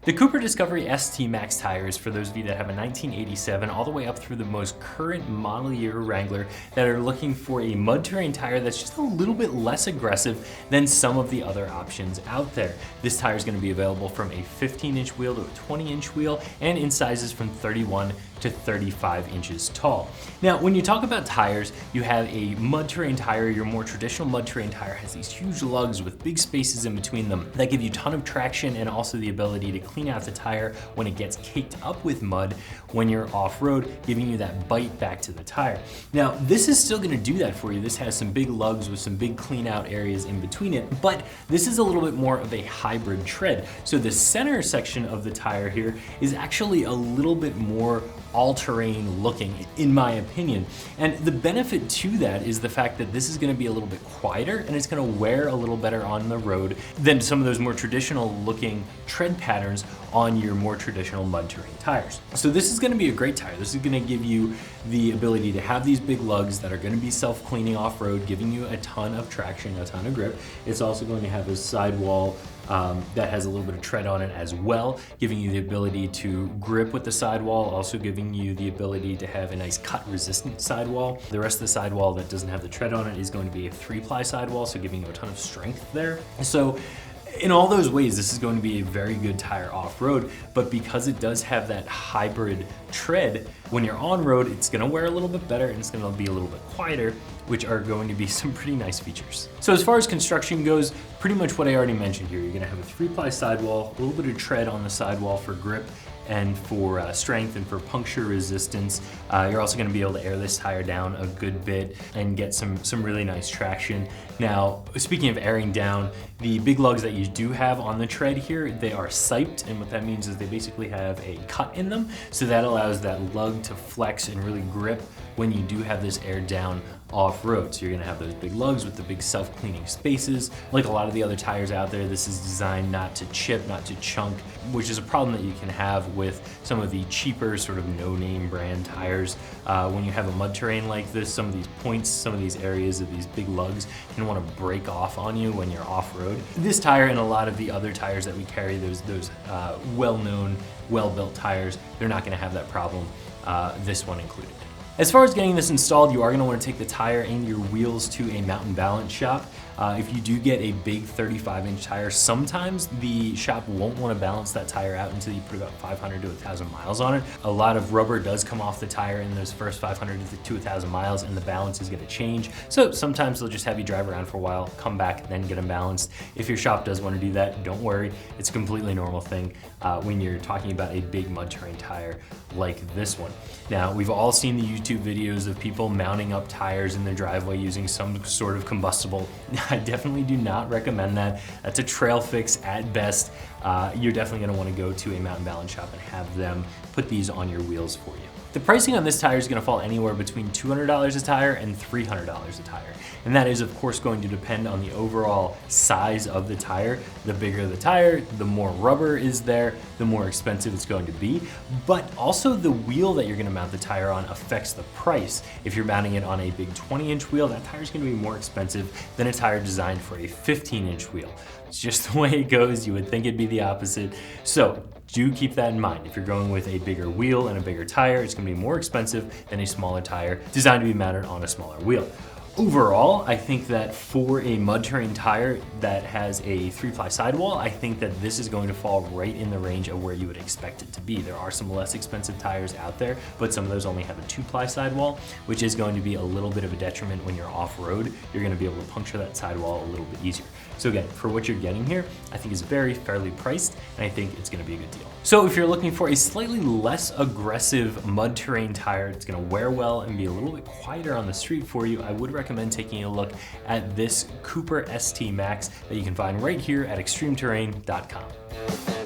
The Cooper Discovery ST Maxx tires, for those of you that have a 1987 all the way up through the most current model year Wrangler that are looking for a mud terrain tire that's just a little bit less aggressive than some of the other options out there. This tire is going to be available from a 15-inch wheel to a 20-inch wheel and in sizes from 31 to 35 inches tall. Now, when you talk about tires, you have a mud terrain tire. Your more traditional mud terrain tire has these huge lugs with big spaces in between them that give you a ton of traction and also the ability to clean out the tire when it gets caked up with mud when you're off-road, giving you that bite back to the tire. Now, this is still gonna do that for you. This has some big lugs with some big clean out areas in between it, but this is a little bit more of a hybrid tread. So the center section of the tire here is actually a little bit more all-terrain looking, in my opinion. And the benefit to that is the fact that this is gonna be a little bit quieter and it's gonna wear a little better on the road than some of those more traditional looking tread patterns on your more traditional mud terrain tires. So this is gonna be a great tire. This is gonna give you the ability to have these big lugs that are gonna be self-cleaning off-road, giving you a ton of traction, a ton of grip. It's also going to have a sidewall that has a little bit of tread on it as well, giving you the ability to grip with the sidewall, also giving you the ability to have a nice cut-resistant sidewall. The rest of the sidewall that doesn't have the tread on it is going to be a 3-ply sidewall, so giving you a ton of strength there. So in all those ways, this is going to be a very good tire off-road, but because it does have that hybrid tread, when you're on-road, it's gonna wear a little bit better and it's gonna be a little bit quieter, which are going to be some pretty nice features. So as far as construction goes, pretty much what I already mentioned here. You're gonna have a 3-ply sidewall, a little bit of tread on the sidewall for grip and for strength and for puncture resistance. You're also gonna be able to air this tire down a good bit and get some really nice traction. Now, speaking of airing down, the big lugs that you do have on the tread here, they are siped, and what that means is they basically have a cut in them, so that allows that lug to flex and really grip when you do have this aired down off-road. So you're gonna have those big lugs with the big self-cleaning spaces. Like a lot of the other tires out there, this is designed not to chip, not to chunk, which is a problem that you can have with some of the cheaper sort of no-name brand tires. When you have a mud terrain like this, some of these points, some of these areas of these big lugs can wanna break off on you when you're off-road. This tire and a lot of the other tires that we carry, those well-known, well-built tires, they're not gonna have that problem, this one included. As far as getting this installed, you are going to want to take the tire and your wheels to a mountain balance shop. If you do get a big 35-inch tire, sometimes the shop won't want to balance that tire out until you put about 500 to 1,000 miles on it. A lot of rubber does come off the tire in those first 500 to 1,000 miles, and the balance is going to change. So sometimes they'll just have you drive around for a while, come back, then get them balanced. If your shop does want to do that, don't worry. It's a completely normal thing when you're talking about a big mud terrain tire like this one. Now, we've all seen the YouTube videos of people mounting up tires in their driveway using some sort of combustible. I definitely do not recommend that. That's a trail fix at best. You're definitely gonna wanna go to a mountain balance shop and have them put these on your wheels for you. The pricing on this tire is gonna fall anywhere between $200 a tire and $300 a tire. And that is of course going to depend on the overall size of the tire. The bigger the tire, the more rubber is there, the more expensive it's going to be. But also the wheel that you're gonna mount the tire on affects the price. If you're mounting it on a big 20-inch wheel, that tire is gonna be more expensive than a tire designed for a 15-inch wheel. It's just the way it goes. You would think it'd be the opposite. So do keep that in mind. If you're going with a bigger wheel and a bigger tire, it's gonna be more expensive than a smaller tire designed to be mounted on a smaller wheel. Overall, I think that for a mud terrain tire that has a 3-ply sidewall, I think that this is going to fall right in the range of where you would expect it to be. There are some less expensive tires out there, but some of those only have a 2-ply sidewall, which is going to be a little bit of a detriment when you're off-road. You're gonna be able to puncture that sidewall a little bit easier. So again, for what you're getting here, I think it's very fairly priced, and I think it's gonna be a good deal. So if you're looking for a slightly less aggressive mud terrain tire, it's gonna wear well and be a little bit quieter on the street for you, I would recommend taking a look at this Cooper ST Maxx that you can find right here at ExtremeTerrain.com.